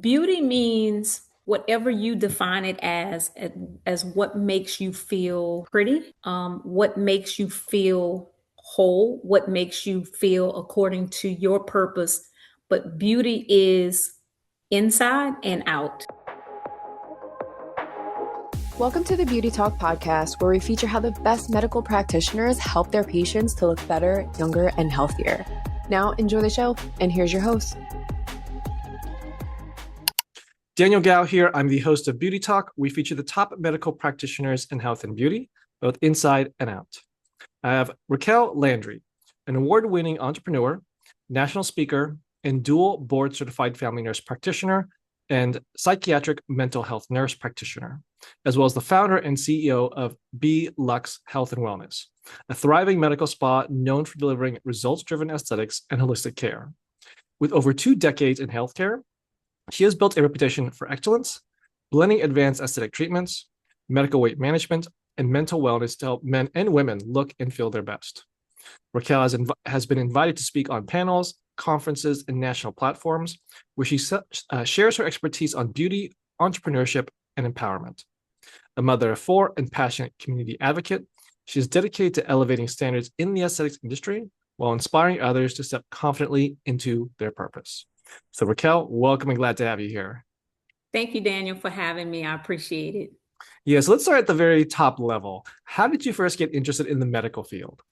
Beauty means whatever you define it as what makes you feel pretty, what makes you feel whole, what makes you feel according to your purpose. But beauty is inside and out. Welcome to the Beauty Talk podcast, where we feature how the best medical practitioners help their patients to look better, younger, and healthier. Now, enjoy the show, and here's your host. Daniel Gao here. I'm the host of Beauty Talk. We feature the top medical practitioners in health and beauty, both inside and out. I have Raquel Landry, an award-winning entrepreneur, national speaker, and dual board-certified family nurse practitioner and psychiatric mental health nurse practitioner, as well as the founder and CEO of B Lux Health and Wellness, a thriving medical spa known for delivering results-driven aesthetics and holistic care. With over 2 decades in healthcare, she has built a reputation for excellence, blending advanced aesthetic treatments, medical weight management, and mental wellness to help men and women look and feel their best. Raquel has been invited to speak on panels, conferences, and national platforms, where she shares her expertise on beauty, entrepreneurship, and empowerment. A mother of 4 and passionate community advocate, she is dedicated to elevating standards in the aesthetics industry while inspiring others to step confidently into their purpose. So Raquel, welcome and glad to have you here. Thank you, Daniel, for having me. I appreciate it. Yes, let's start at the very top level. How did you first get interested in the medical field?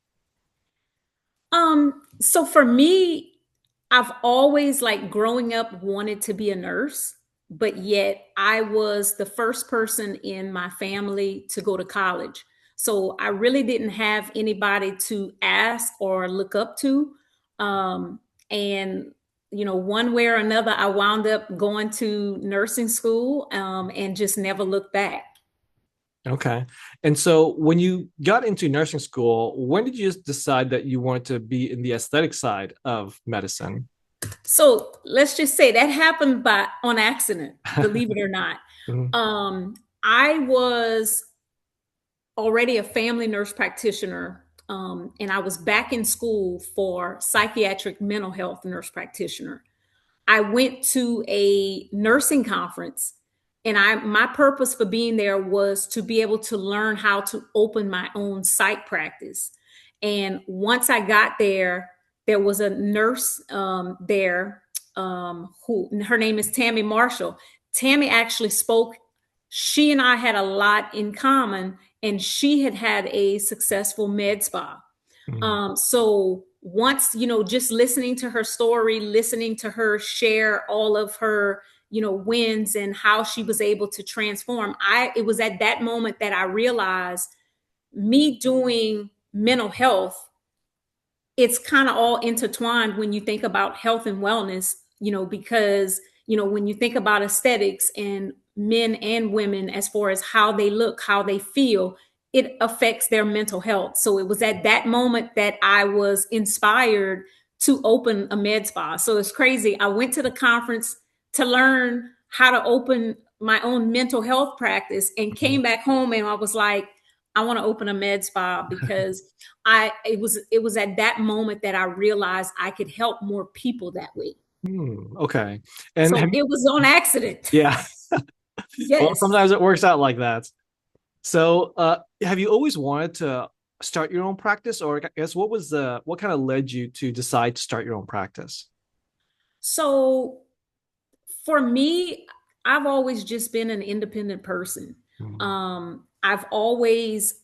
So for me, I've always growing up wanted to be a nurse, but yet I was the first person in my family to go to college. So I really didn't have anybody to ask or look up to. And one way or another, I wound up going to nursing school and just never looked back. Okay. And so when you got into nursing school, when did you decide that you wanted to be in the aesthetic side of medicine? So let's just say that happened on accident, believe it or not. Mhm. I was already a family nurse practitioner, and I was back in school for psychiatric mental health nurse practitioner. I went to a nursing conference, and my purpose for being there was to be able to learn how to open my own psych practice. And once I got there, there was a nurse there who her name is Tammy Marshall. Tammy actually spoke. She and I had a lot in common, and she had a successful med spa. So once, just listening to her story, listening to her share all of her, wins and how she was able to transform, it was at that moment that I realized me doing mental health, it's kind of all intertwined when you think about health and wellness, because, when you think about aesthetics and men and women, as far as how they look, how they feel, it affects their mental health. So it was at that moment that I was inspired to open a med spa. So it's crazy. I went to the conference to learn how to open my own mental health practice and came back home and I was like, I want to open a med spa because it was at that moment that I realized I could help more people that way. Okay. And So it was on accident. yeah. Well, Yes. sometimes it works out like that. So, have you always wanted to start your own practice, or I guess what kind of led you to decide to start your own practice? So for me, I've always just been an independent person. Mhm. I've always,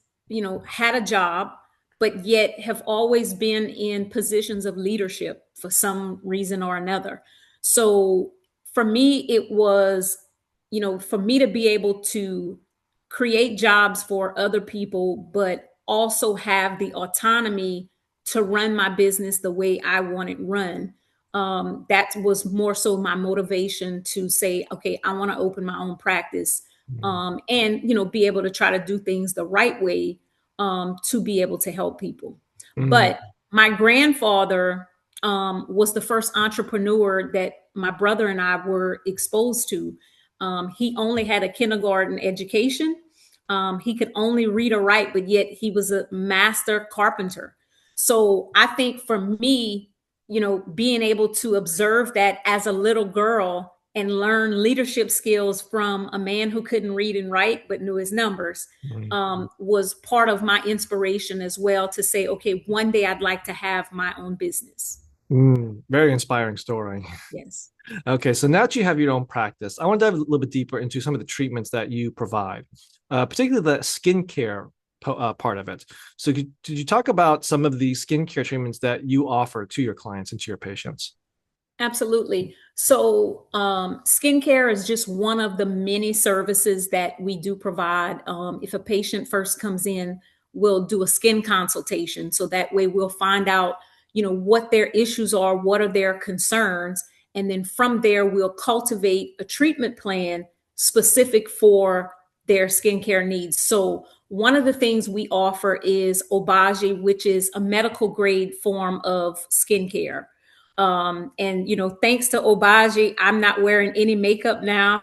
had a job, but yet have always been in positions of leadership for some reason or another. So for me, it was, for me to be able to create jobs for other people, but also have the autonomy to run my business the way I want it run. That was more so my motivation to say, okay, I want to open my own practice, and be able to try to do things the right way, to be able to help people. Mhm. But my grandfather was the first entrepreneur that my brother and I were exposed to. He only had a kindergarten education. He could only read or write, but yet he was a master carpenter. So I think for me, being able to observe that as a little girl and learn leadership skills from a man who couldn't read and write but knew his numbers, Mhm. was part of my inspiration as well to say, okay, one day I'd like to have my own business. Very inspiring story. Yes. Okay, so now that you have your own practice, I want to dive a little bit deeper into some of the treatments that you provide, particularly the skincare part of it. So, could you talk about some of the skincare treatments that you offer to your clients and to your patients? Absolutely. So, skincare is just one of the many services that we do provide. If a patient first comes in, we'll do a skin consultation. So that way we'll find out, what their issues are, what are their concerns. And then from there, we'll cultivate a treatment plan specific for their skincare needs. So, one of the things we offer is Obagi, which is a medical grade form of skincare. And thanks to Obagi, I'm not wearing any makeup now.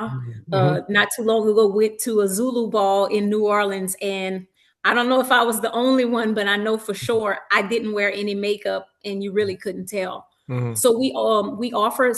Mhm. Not too long ago, went to a Zulu ball in New Orleans, and I don't know if I was the only one, but I know for sure I didn't wear any makeup, and you really couldn't tell. Mhm. So we offer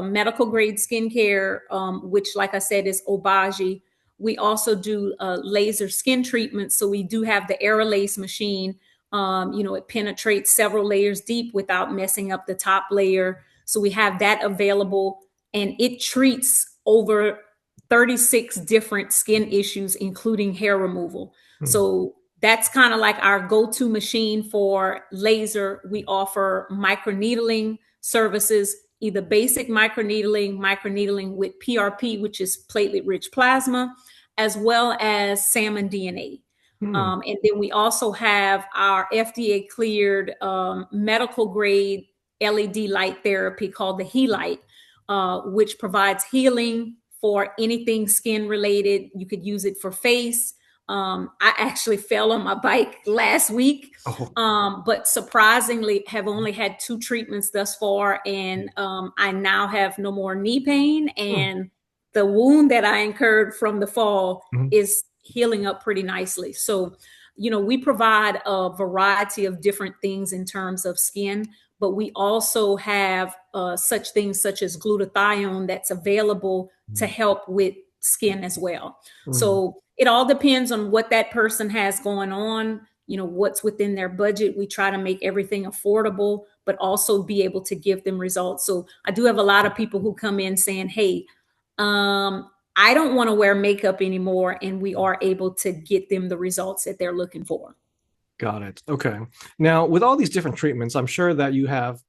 medical grade skincare, which, like I said, is Obagi. We also do laser skin treatments. So we do have the Aerolase machine. It penetrates several layers deep without messing up the top layer. So we have that available, and it treats over 36 different skin issues, including hair removal. Mhm. So that's kind of like our go-to machine for laser. We offer microneedling services, either basic microneedling with PRP, which is platelet-rich plasma, as well as salmon DNA. Mhm. And then we also have our FDA cleared medical grade LED light therapy called the Helite, which provides healing for anything skin related. You could use it for face. I actually fell on my bike last week, Oh. but surprisingly have only had 2 treatments thus far. And I now have no more knee pain. Mm. And the wound that I incurred from the fall Mhm. is healing up pretty nicely. So, we provide a variety of different things in terms of skin, but we also have such things such as glutathione that's available to help with skin as well. Mhm. So it all depends on what that person has going on, what's within their budget. We try to make everything affordable, but also be able to give them results. So I do have a lot of people who come in saying, hey, I don't want to wear makeup anymore. And we are able to get them the results that they're looking for. Got it. Okay. Now, with all these different treatments, I'm sure that you have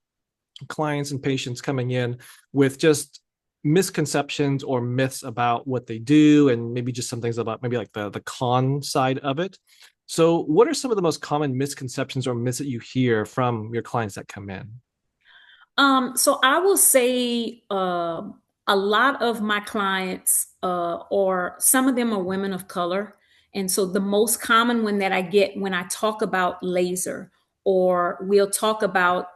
clients and patients coming in with just misconceptions or myths about what they do, and maybe just some things about maybe like the con side of it. So, what are some of the most common misconceptions or myths that you hear from your clients that come in? So I will say a lot of my clients, or some of them are women of color. And so the most common one that I get when I talk about laser, or we'll talk about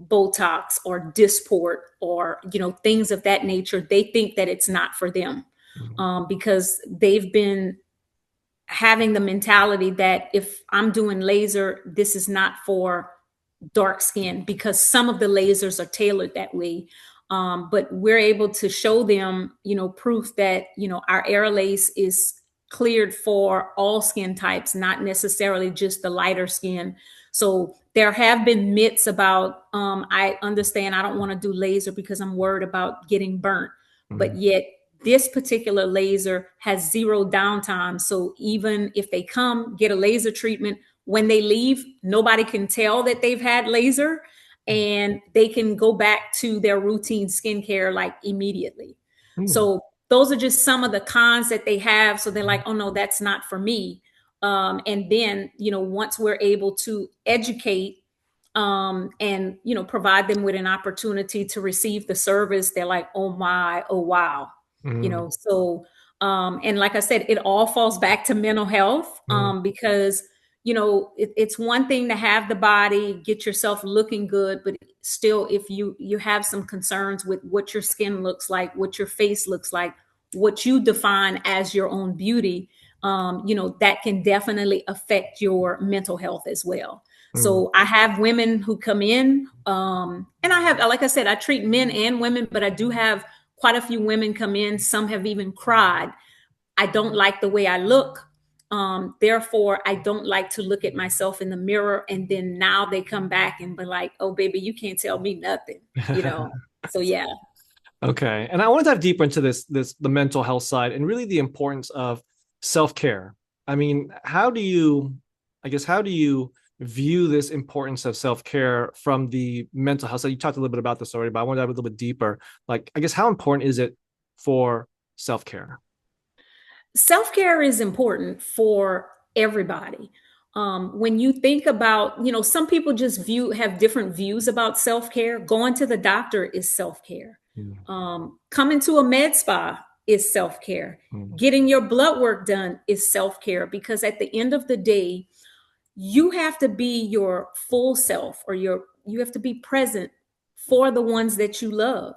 Botox or Dysport or, things of that nature, they think that it's not for them, Mhm. because they've been having the mentality that if I'm doing laser, this is not for dark skin, because some of the lasers are tailored that way. But we're able to show them, proof that, our Aerolase is cleared for all skin types, not necessarily just the lighter skin. So there have been myths about, I understand I don't want to do laser because I'm worried about getting burnt, but Mhm. yet this particular laser has zero downtime. So even if they come get a laser treatment, when they leave, nobody can tell that they've had laser, and they can go back to their routine skincare like immediately. Mhm. So those are just some of the cons that they have. So they're like, oh no, that's not for me. And then, once we're able to educate, and, provide them with an opportunity to receive the service, they're like, oh my, oh wow. Mhm. So and like I said, it all falls back to mental health, Mhm. because it's one thing to have the body, get yourself looking good, but still, if you have some concerns with what your skin looks like, what your face looks like, what you define as your own beauty, that can definitely affect your mental health as well. Mhm. So I have women who come in, and I have, like I said, I treat men and women, but I do have quite a few women come in. Some have even cried. I don't like the way I look. Therefore, I don't like to look at myself in the mirror. And then now they come back and be like, oh, baby, you can't tell me nothing, you know? So, yeah. Okay. And I want to dive deeper into the mental health side and really the importance of self-care. I mean, how do you view this importance of self-care from the mental health side? You talked a little bit about this already, but I want to dive a little bit deeper. Like, I guess, how important is it for self-care? Self-care is important for everybody. When you think about, some people just have different views about self-care. Going to the doctor is self-care. Mm, Coming to a med spa is self-care. mm, Getting your blood work done is self-care, because at the end of the day, you have to be your full self, or you have to be present for the ones that you love.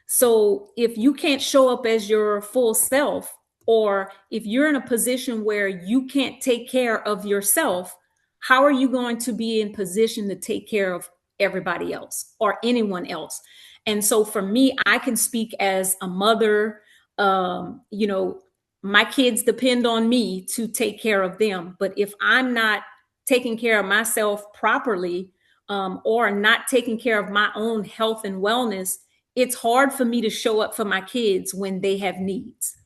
So if you can't show up as your full self, or if you're in a position where you can't take care of yourself, how are you going to be in position to take care of everybody else or anyone else? And so for me, I can speak as a mother. My kids depend on me to take care of them. But if I'm not taking care of myself properly, or not taking care of my own health and wellness, it's hard for me to show up for my kids when they have needs.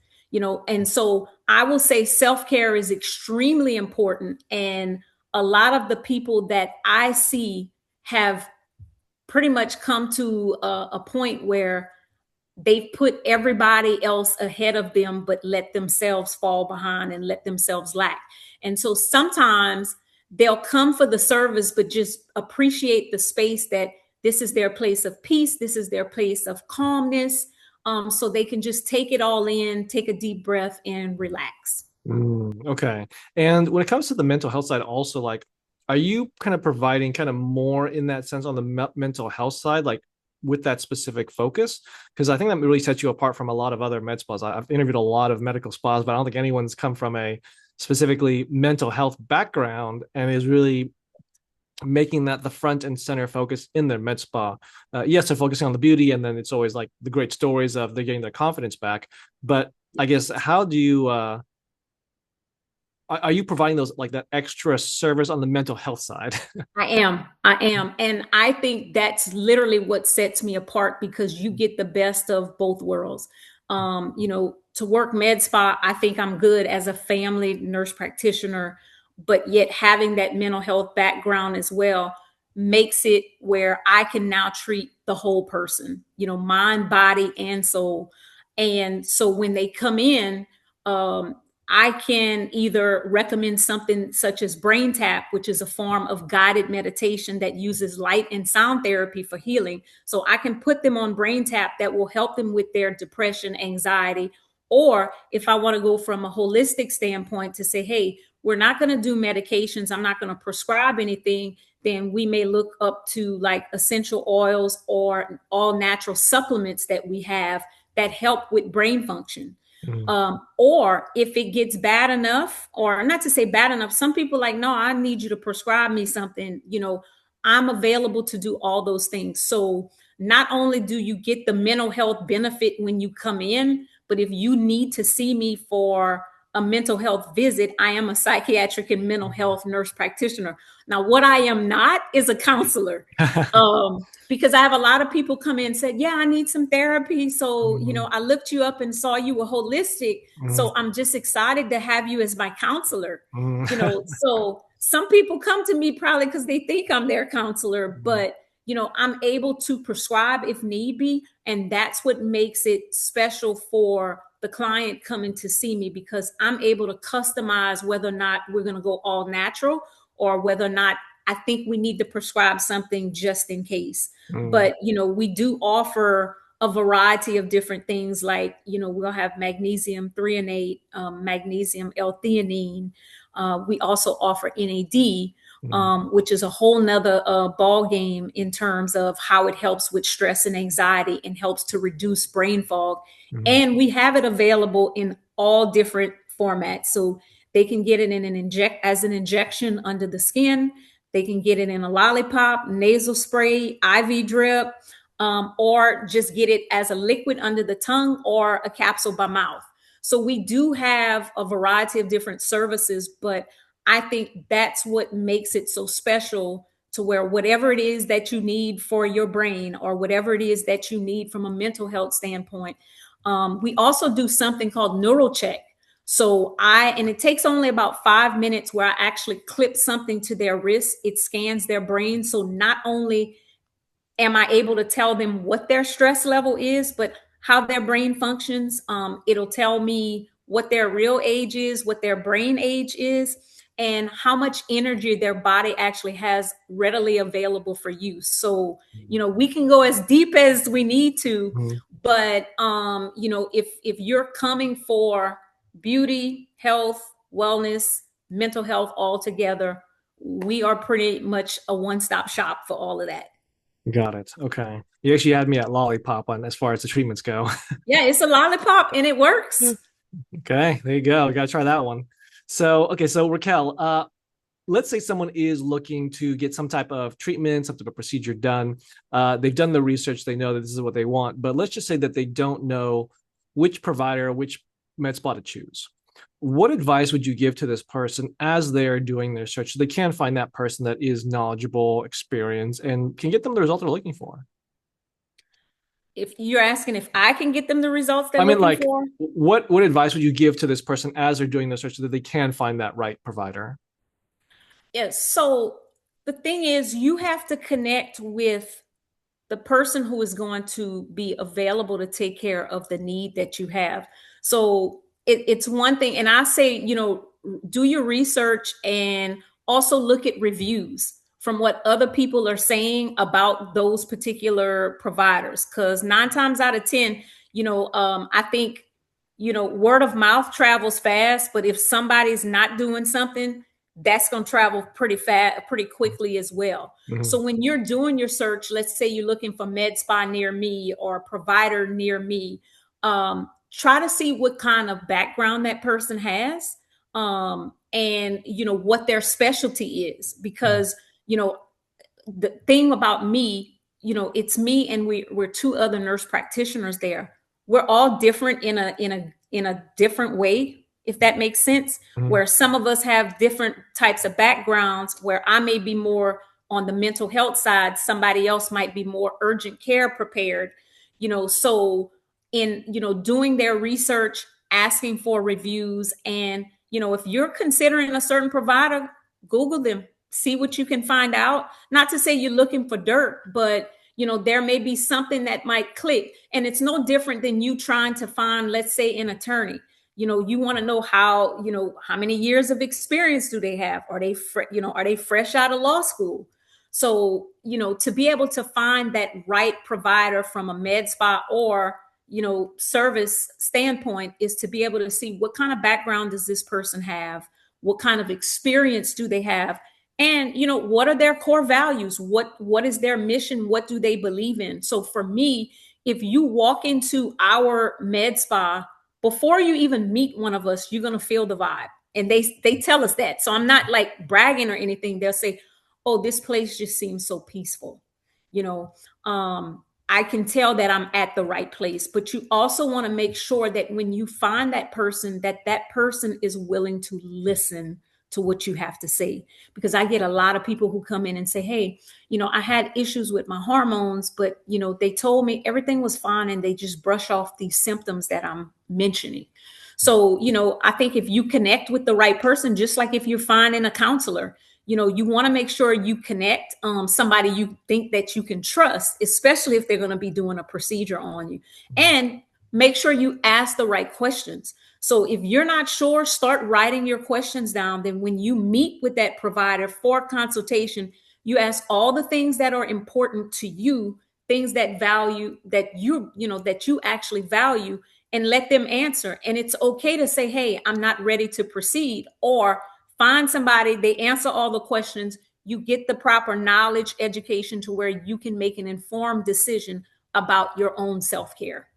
And so I will say self-care is extremely important. And a lot of the people that I see have pretty much come to a point where they've put everybody else ahead of them, but let themselves fall behind and let themselves lack. And so sometimes they'll come for the service, but just appreciate the space that this is their place of peace. This is their place of calmness. So they can just take it all in, take a deep breath, and relax. okay. And when it comes to the mental health side, also, like, are you kind of providing kind of more in that sense on the mental health side, like with that specific focus? Because I think that really sets you apart from a lot of other med spas. I've interviewed a lot of medical spas, but I don't think anyone's come from a specifically mental health background and is really making that the front and center focus in their med spa. Yes, they're focusing on the beauty, and then it's always like the great stories of they're getting their confidence back. But I guess, how do you are you providing those, like, that extra service on the mental health side? I am. And I think that's literally what sets me apart, because you get the best of both worlds. To work med spa, I think I'm good as a family nurse practitioner, but yet having that mental health background as well makes it where I can now treat the whole person, mind, body, and soul. And so when they come in, um, I can either recommend something such as Brain Tap, which is a form of guided meditation that uses light and sound therapy for healing. So I can put them on Brain Tap that will help them with their depression, anxiety. Or if I want to go from a holistic standpoint to say, hey, we're not going to do medications, I'm not going to prescribe anything, then we may look up to like essential oils or all natural supplements that we have that help with brain function. Mm, Or if it gets bad enough, or not to say bad enough, some people like, no, I need you to prescribe me something. I'm available to do all those things. So not only do you get the mental health benefit when you come in, but if you need to see me for a mental health visit, I am a psychiatric and mental health nurse practitioner. Now, what I am not is a counselor. Because I have a lot of people come in and said, yeah, I need some therapy. So, I looked you up and saw you were holistic. So I'm just excited to have you as my counselor. So some people come to me probably because they think I'm their counselor, but I'm able to prescribe if need be. And that's what makes it special for the client coming to see me, because I'm able to customize whether or not we're going to go all natural, or whether or not I think we need to prescribe something just in case. But, we do offer a variety of different things, like, we'll have magnesium threonate, magnesium L-theanine. We also offer NAD, which is a whole nother ball game in terms of how it helps with stress and anxiety and helps to reduce brain fog. And we have it available in all different formats. So they can get it in as an injection under the skin. They can get it in a lollipop, nasal spray, IV drip. or just get it as a liquid under the tongue or a capsule by mouth. So we do have a variety of different services, but I think that's what makes it so special, to where whatever it is that you need for your brain or whatever it is that you need from a mental health standpoint. We also do something called neural check. And it takes only about 5 minutes, where I actually clip something to their wrist. It scans their brain. So not only am I able to tell them what their stress level is, but how their brain functions. It'll tell me what their real age is, what their brain age is, and how much energy their body actually has readily available for use. So, we can go as deep as we need to, but if you're coming for beauty, health, wellness, mental health all together, we are pretty much a one-stop shop for all of that. Got it. Okay. You actually had me at lollipop on as far as the treatments go. Yeah, it's a lollipop and it works. Okay, there you go. You got to try that one. So Raquel, let's say someone is looking to get some type of treatment, some type of procedure done. They've done the research, they know that this is what they want, but let's just say that they don't know which provider, which med spa to choose. What advice would you give to this person as they're doing their search so they can find that person that is knowledgeable, experienced, and can get them the result they're looking for? If you're asking if I can get them the results they're looking for, what advice would you give to this person as they're doing their search so that they can find that right provider? yes. So the thing is, you have to connect with the person who is going to be available to take care of the need that you have. So it's one thing, and I say, do your research and also look at reviews from what other people are saying about those particular providers. Because 9 times out of 10, I think, word of mouth travels fast, but if somebody's not doing something, that's going to travel pretty fast, pretty quickly as well. Mm-hmm. So when you're doing your search, let's say you're looking for med spa near me or a provider near me, try to see what kind of background that person has, and what their specialty is, because the thing about me, it's me and we're two other nurse practitioners there. We're all different in a different way, if that makes sense. Mm-hmm. Where some of us have different types of backgrounds, where I may be more on the mental health side, somebody else might be more urgent care prepared, so in doing their research, asking for reviews, and if you're considering a certain provider, Google them, see what you can find out. Not to say you're looking for dirt, but there may be something that might click. And it's no different than you trying to find, let's say, an attorney. You want to know how many years of experience do they have? Are they fresh out of law school? So, to be able to find that right provider from a med spa or service standpoint is to be able to see what kind of background does this person have? What kind of experience do they have? And, what are their core values? What is their mission? What do they believe in? So for me, if you walk into our med spa, before you even meet one of us, you're going to feel the vibe. And they tell us that. So I'm not like bragging or anything. They'll say, oh, this place just seems so peaceful. I can tell that I'm at the right place. But you also want to make sure that when you find that person, that person is willing to listen to what you have to say. Because I get a lot of people who come in and say, hey, I had issues with my hormones, but, they told me everything was fine and they just brush off these symptoms that I'm mentioning. So, I think if you connect with the right person, just like if you're finding a counselor, you want to make sure you connect somebody you think that you can trust, especially if they're going to be doing a procedure on you, and make sure you ask the right questions. So if you're not sure, start writing your questions down. Then when you meet with that provider for consultation, you ask all the things that are important to you, things that you actually value, and let them answer. And it's okay to say, hey, I'm not ready to proceed, or find somebody, they answer all the questions, you get the proper knowledge, education to where you can make an informed decision about your own self-care.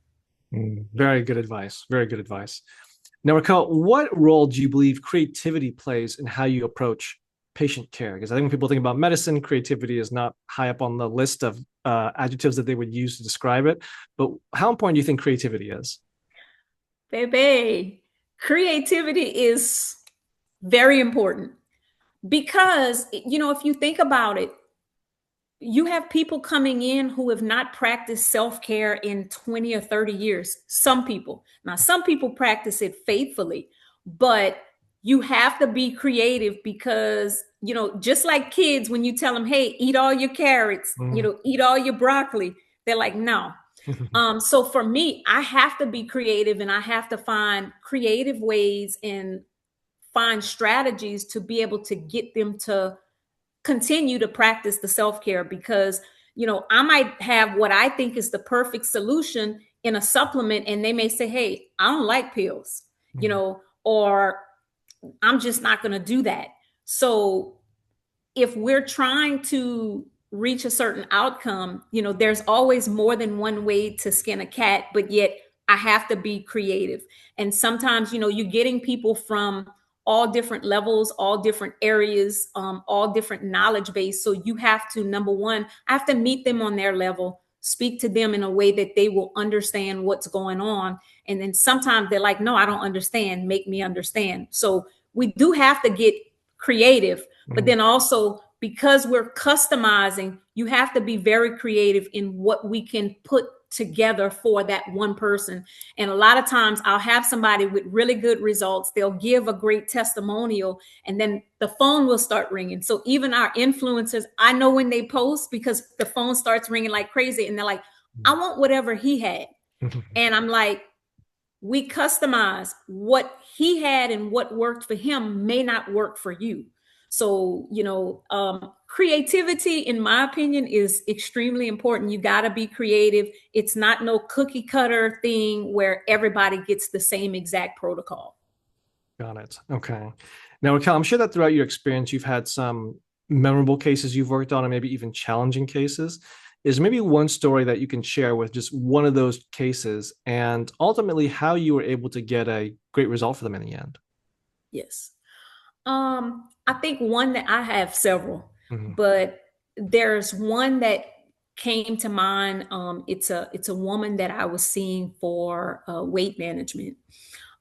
Very good advice. Very good advice. Now, Raquel, what role do you believe creativity plays in how you approach patient care? Because I think when people think about medicine, creativity is not high up on the list of adjectives that they would use to describe it. But how important do you think creativity is? Baby, creativity is very important because, if you think about it, you have people coming in who have not practiced self-care in 20 or 30 years. Some people practice it faithfully, but you have to be creative because, just like kids, when you tell them, hey, eat all your carrots, Mm. eat all your broccoli, they're like, no. So for me, I have to be creative and I have to find creative ways and find strategies to be able to get them to continue to practice the self-care because I might have what I think is the perfect solution in a supplement and they may say, hey, I don't like pills, or I'm just not going to do that. So if we're trying to reach a certain outcome, there's always more than one way to skin a cat, but yet I have to be creative. And sometimes, you're getting people from all different levels, all different areas, all different knowledge base. So you have to, number one, I have to meet them on their level, speak to them in a way that they will understand what's going on. And then sometimes they're like, no, I don't understand. Make me understand. So we do have to get creative, but then also because we're customizing, you have to be very creative in what we can put together for that one person. And a lot of times I'll have somebody with really good results. They'll give a great testimonial and then the phone will start ringing. So even our influencers, I know when they post because the phone starts ringing like crazy and they're like, I want whatever he had. And I'm like, we customize what he had and what worked for him may not work for you. So, creativity, in my opinion, is extremely important. You got to be creative. It's not no cookie cutter thing where everybody gets the same exact protocol. Got it. Okay. Now, Raquel, I'm sure that throughout your experience, you've had some memorable cases you've worked on, and maybe even challenging cases. Is maybe one story that you can share with just one of those cases and ultimately how you were able to get a great result for them in the end? Yes. I think one that I have several, Mhm. but there's one that came to mind. It's a woman that I was seeing for weight management.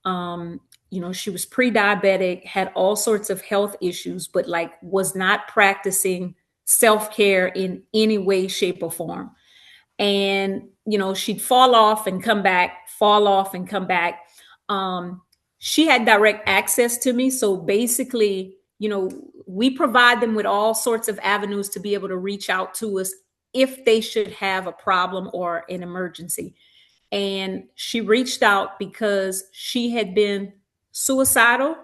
She was pre-diabetic, had all sorts of health issues, but like was not practicing self-care in any way, shape, or form. And she'd fall off and come back, fall off and come back. um, she had direct access to me, so basically, we provide them with all sorts of avenues to be able to reach out to us if they should have a problem or an emergency. And she reached out because she had been suicidal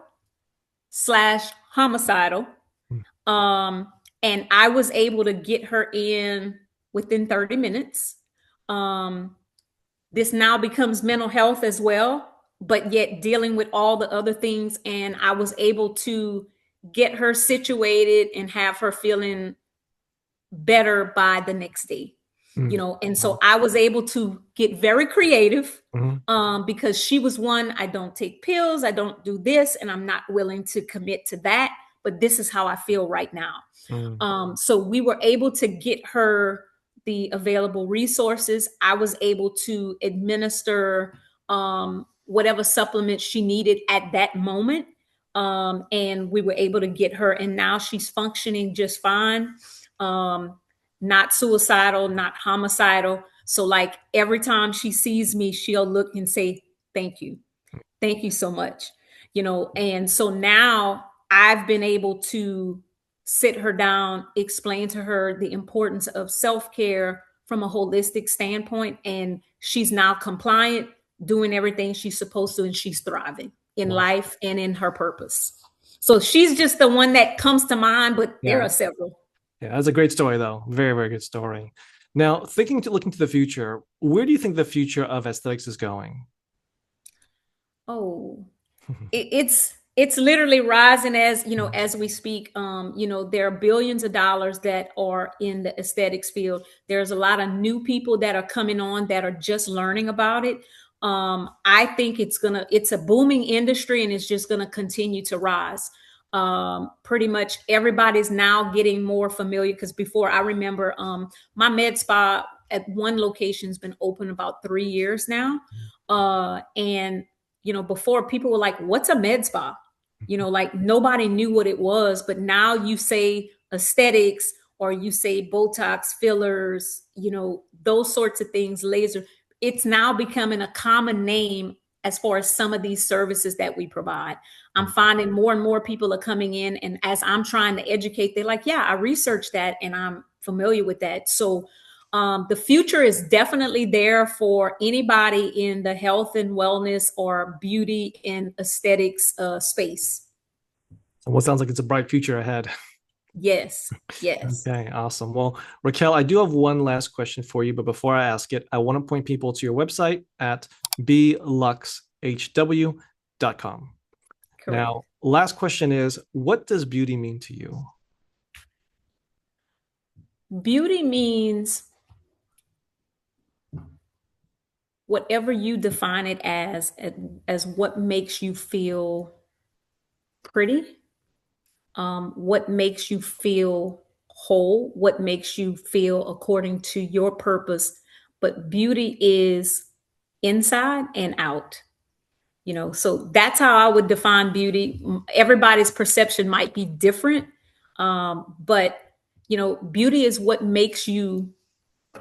slash homicidal. um, and I was able to get her in within 30 minutes. Um, this now becomes mental health as well, but yet dealing with all the other things. And I was able to get her situated and have her feeling better by the next day. And so I was able to get very creative, Mhm. because she was one, I don't take pills, I don't do this, and I'm not willing to commit to that, but this is how I feel right now. Mhm. So we were able to get her the available resources. I was able to administer whatever supplements she needed at that moment. And we were able to get her, and now she's functioning just fine. Um, Not suicidal, not homicidal. So, like, every time she sees me, she'll look and say, thank you. Thank you so much. And so now I've been able to sit her down, explain to her the importance of self-care from a holistic standpoint, and she's now compliant, doing everything she's supposed to, and she's thriving in Wow. life and in her purpose. So she's just the one that comes to mind, but there Yeah. are several. Yeah. That's a great story, though. Very, very good story. Now, looking to the future, where do you think the future of aesthetics is going? Oh, it's literally rising as we speak. There are billions of dollars that are in the aesthetics field. There's a lot of new people that are coming on that are just learning about it. I think it's a booming industry and it's just gonna continue to rise. Pretty much everybody's now getting more familiar, because before, I remember my med spa at one location has been open about 3 years now. And, before, people were like, what's a med spa? Like nobody knew what it was. But now you say aesthetics, or you say Botox, fillers, those sorts of things, laser. It's now becoming a common name as far as some of these services that we provide. I'm finding more and more people are coming in, and as I'm trying to educate, they're like, yeah, I researched that and I'm familiar with that. So the future is definitely there for anybody in the health and wellness or beauty and aesthetics space. Well, it sounds like it's a bright future ahead. Yes. Okay, awesome. Well, Raquel, I do have one last question for you, but before I ask it, I want to point people to your website at bluxhw.com. Correct. Now, last question is, what does beauty mean to you? Beauty means whatever you define it as what makes you feel pretty, what makes you feel whole, what makes you feel according to your purpose. But beauty is inside and out. So that's how I would define beauty. Everybody's perception might be different, but beauty is what makes you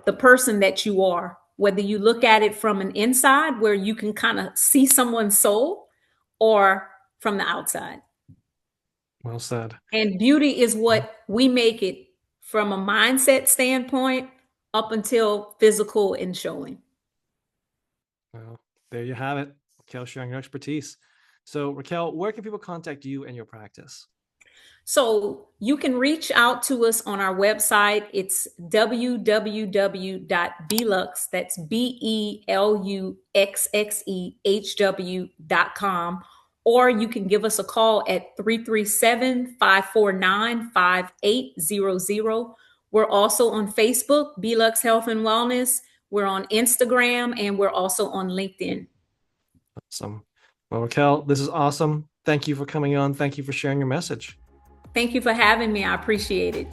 the person that you are. Whether you look at it from an inside, where you can kind of see someone's soul, or from the outside. Well said. And beauty is what we make it from a mindset standpoint up until physical and showing. Well, there you have it. Raquel sharing her expertise. So Raquel, where can people contact you and your practice? So you can reach out to us on our website. It's www.belux, that's BELUXXEHW.com. Or you can give us a call at 337-549-5800. We're also on Facebook, Belux Health and Wellness. We're on Instagram, and we're also on LinkedIn. Awesome. Well, Raquel, this is awesome. Thank you for coming on. Thank you for sharing your message. Thank you for having me. I appreciate it.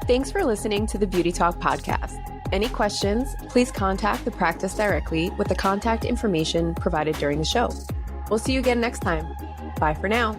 Thanks for listening to the Beauty Talk podcast. Any questions, please contact the practice directly with the contact information provided during the show. We'll see you again next time. Bye for now.